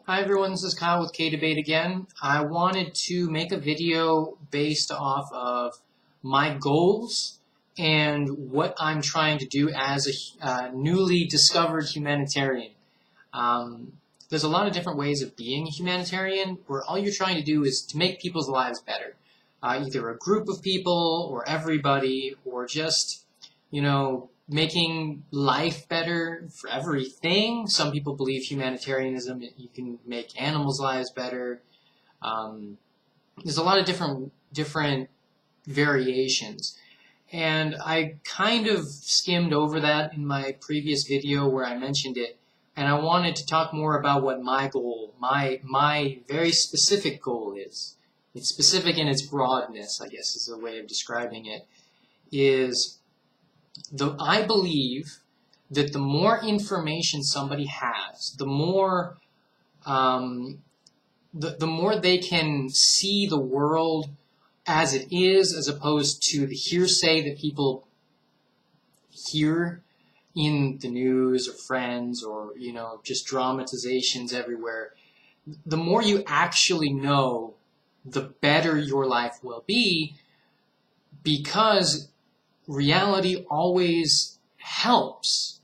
Hi everyone, this is Kyle with kayDbait again. I wanted to make a video based off of my goals and what I'm trying to do as a newly discovered humanitarian. There's a lot of different ways of being a humanitarian where all you're trying to do is to make people's lives better. Either a group of people or everybody or just, making life better for everything. Some people believe humanitarianism, you can make animals' lives better. There's a lot of different variations. And I kind of skimmed over that in my previous video where I mentioned it. And I wanted to talk more about what my goal, my very specific goal is. It's specific in its broadness, I guess is a way of describing it, I believe that the more information somebody has, the more they can see the world as it is, as opposed to the hearsay that people hear in the news or friends or, just dramatizations everywhere. The more you actually know, the better your life will be, because reality always helps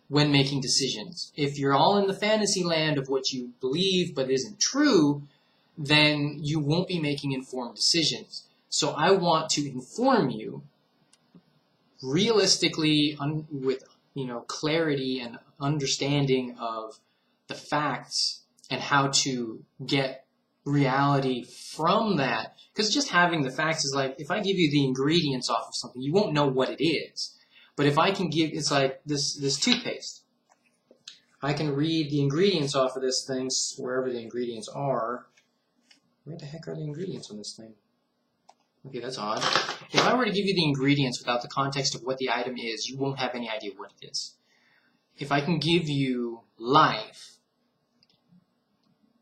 when making decisions. If you're all in the fantasy land of what you believe but isn't true, then you won't be making informed decisions. So I want to inform you realistically with clarity and understanding of the facts and how to get reality from that. Because just having the facts is like, if I give you the ingredients off of something, you won't know what it is. But if I can give, it's like this toothpaste. I can read the ingredients off of this thing, wherever the ingredients are. Where the heck are the ingredients on this thing? Okay, that's odd. If I were to give you the ingredients without the context of what the item is, you won't have any idea what it is. If I can give you life,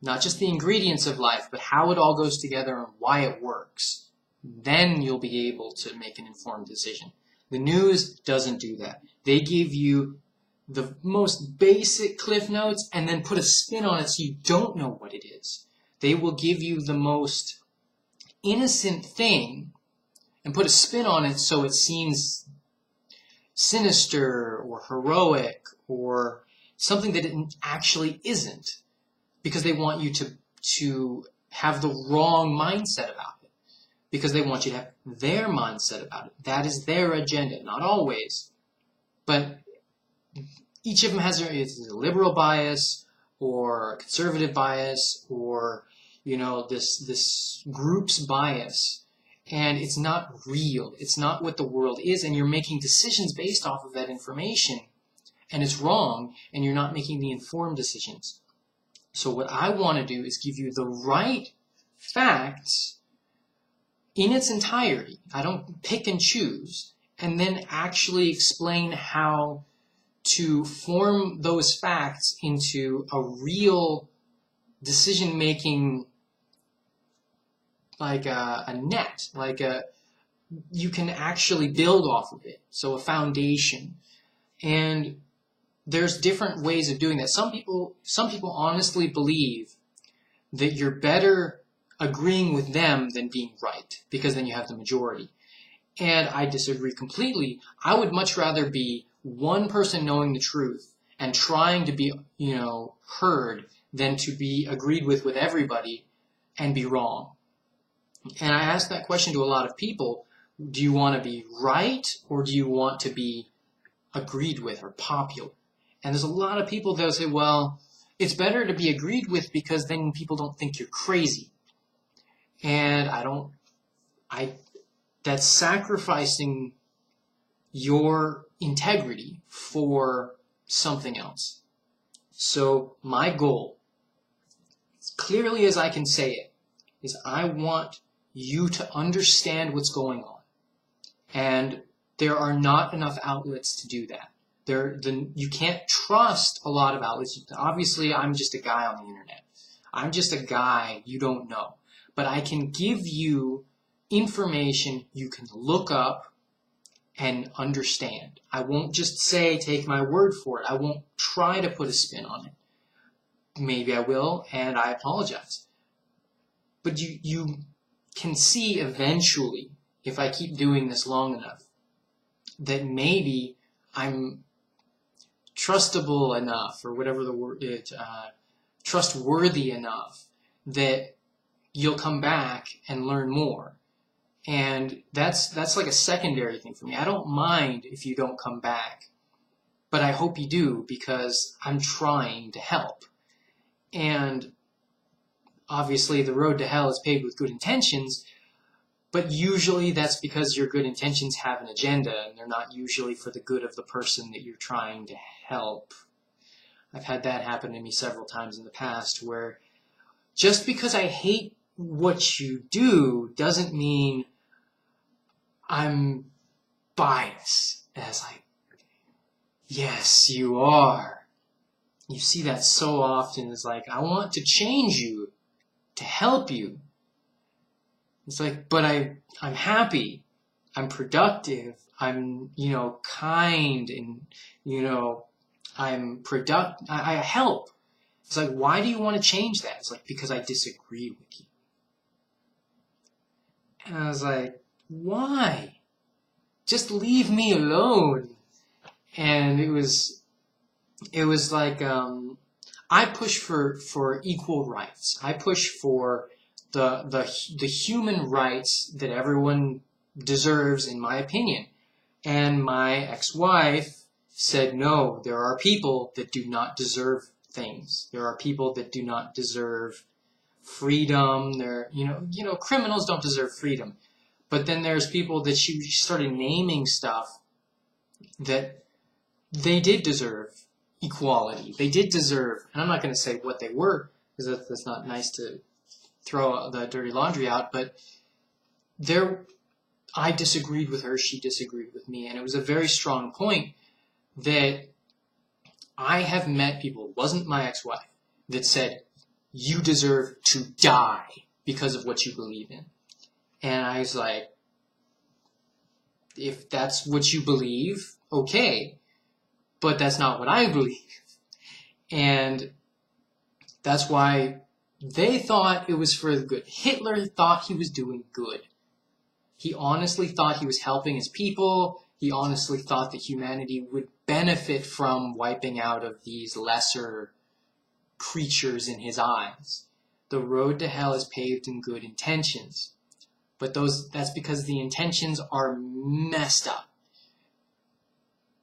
not just the ingredients of life, but how it all goes together and why it works, then you'll be able to make an informed decision. The news doesn't do that. They give you the most basic cliff notes and then put a spin on it so you don't know what it is. They will give you the most innocent thing and put a spin on it so it seems sinister or heroic or something that it actually isn't, because they want you to have the wrong mindset about it, because they want you to have their mindset about it. That is their agenda. Not always, but each of them has a liberal bias or a conservative bias or this group's bias, and it's not real. It's not what the world is, and you're making decisions based off of that information, and it's wrong, and you're not making the informed decisions. So what I want to do is give you the right facts in its entirety. I don't pick and choose, and then actually explain how to form those facts into a real decision-making, like a net, you can actually build off of it. So a foundation. And there's different ways of doing that. Some people honestly believe that you're better agreeing with them than being right, because then you have the majority. And I disagree completely. I would much rather be one person knowing the truth and trying to be, heard than to be agreed with everybody and be wrong. And I ask that question to a lot of people. Do you want to be right, or do you want to be agreed with or popular? And there's a lot of people that will say, well, it's better to be agreed with because then people don't think you're crazy. And that's sacrificing your integrity for something else. So my goal, as clearly as I can say it, is I want you to understand what's going on. And there are not enough outlets to do that. You can't trust a lot of outlets. Obviously, I'm just a guy on the internet. I'm just a guy you don't know. But I can give you information you can look up and understand. I won't just say, take my word for it. I won't try to put a spin on it. maybe I will, and I apologize. But you can see eventually, if I keep doing this long enough, that maybe I'm trustable enough, or whatever the word is, trustworthy enough that you'll come back and learn more. And that's like a secondary thing for me. I don't mind if you don't come back, but I hope you do, because I'm trying to help. And obviously the road to hell is paved with good intentions, but usually that's because your good intentions have an agenda, and they're not usually for the good of the person that you're trying to help. I've had that happen to me several times in the past, where just because I hate what you do doesn't mean I'm biased. As like, yes, you are. You see that so often. It's like, I want to change you, to help you. It's like, but I'm happy, I'm productive, I'm, kind, and, I'm I help. It's like, why do you want to change that? It's like, because I disagree with you. And I was like, why? Just leave me alone. And it was like, I push for equal rights. I push for the human rights that everyone deserves, in my opinion. And my ex-wife said, no, there are people that do not deserve things. There are people that do not deserve freedom. Criminals don't deserve freedom. But then there's people that she started naming stuff that they did deserve equality. They did deserve, and I'm not going to say what they were, because that's not nice to throw the dirty laundry out, but I disagreed with her, she disagreed with me, and it was a very strong point that I have met people, it wasn't my ex-wife, that said, you deserve to die because of what you believe in. And I was like, if that's what you believe, okay, but that's not what I believe. And that's why they thought it was for the good. Hitler thought he was doing good. He honestly thought he was helping his people. He honestly thought that humanity would benefit from wiping out of these lesser creatures in his eyes. The road to hell is paved in good intentions. But that's because the intentions are messed up.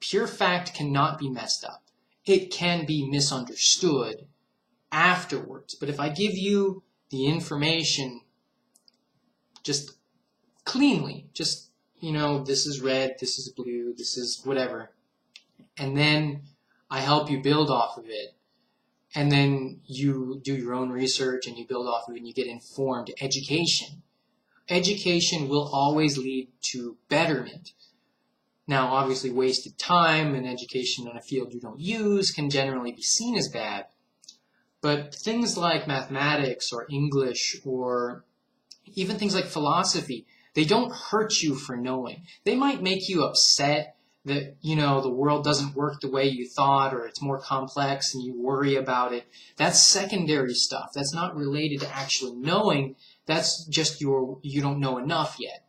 Pure fact cannot be messed up. It can be misunderstood afterwards. But if I give you the information just cleanly, just, this is red, this is blue, this is whatever, and then I help you build off of it, and then you do your own research and you build off of it and you get informed education. Education will always lead to betterment. Now, obviously, wasted time and education in a field you don't use can generally be seen as bad. But things like mathematics or English or even things like philosophy, they don't hurt you for knowing. They might make you upset that, the world doesn't work the way you thought, or it's more complex and you worry about it. That's secondary stuff. That's not related to actually knowing. That's just you don't know enough yet.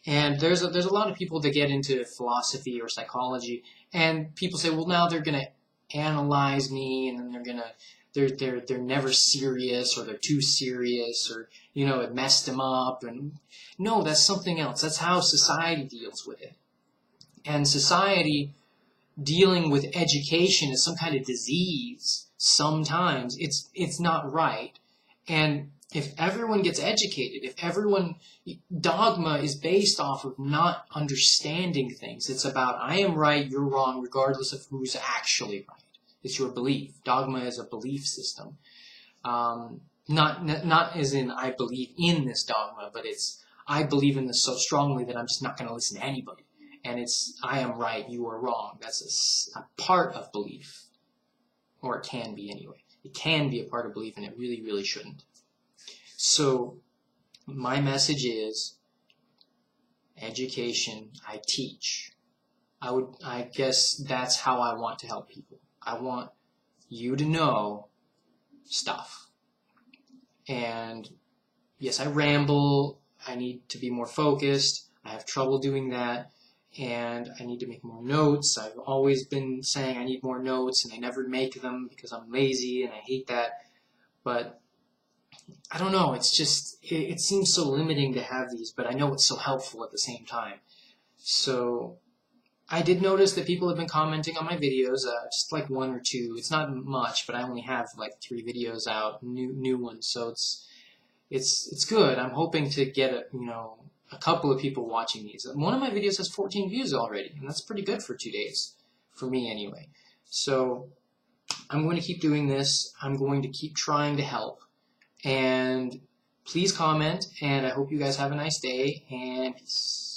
And there's a lot of people that get into philosophy or psychology, and people say, well, now they're going to analyze me, and then they're never serious, or they're too serious, or it messed them up. And no, that's something else. That's how society deals with it. And society dealing with education is some kind of disease. Sometimes it's not right. And if everyone gets educated, dogma is based off of not understanding things. It's about, I am right, you're wrong, regardless of who's actually right. It's your belief. Dogma is a belief system. Not as in, I believe in this dogma, but it's, I believe in this so strongly that I'm just not going to listen to anybody. And it's, I am right, you are wrong. That's a part of belief. Or it can be anyway. It can be a part of belief, and it really, really shouldn't. So, my message is, education, I teach. I guess that's how I want to help people. I want you to know stuff. And yes, I ramble. I need to be more focused. I have trouble doing that. And I need to make more notes. I've always been saying I need more notes, and I never make them because I'm lazy, and I hate that. But I don't know. It's just, it seems so limiting to have these, but I know it's so helpful at the same time. So I did notice that people have been commenting on my videos, just like 1 or 2. It's not much, but I only have like 3 videos out, new ones. So it's good. I'm hoping to get a couple of people watching these. One of my videos has 14 views already, and that's pretty good for 2 days, for me anyway. So I'm going to keep doing this. I'm going to keep trying to help. And please comment, and I hope you guys have a nice day, and peace.